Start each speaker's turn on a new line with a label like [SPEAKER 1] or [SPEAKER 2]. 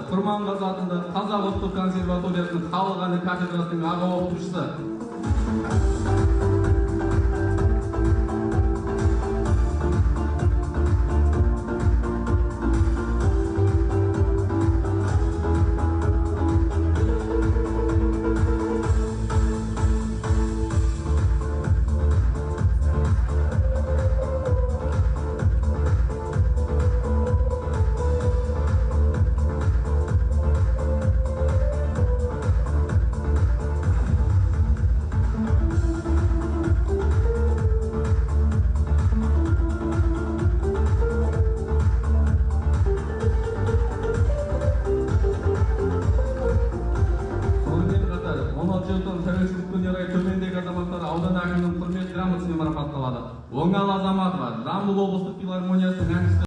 [SPEAKER 1] Құрманғазы атындағы Қазақ ұлттық консерваториясының халық әні кафедрасының аға оқытушысы. Тәуелсіздік күніне орай төмендегі азаматтар аудан әкімінің құрмет грамотасымен марапатталады. Оңал Азаматова, Жамбыл облыстық филармониясының әншісі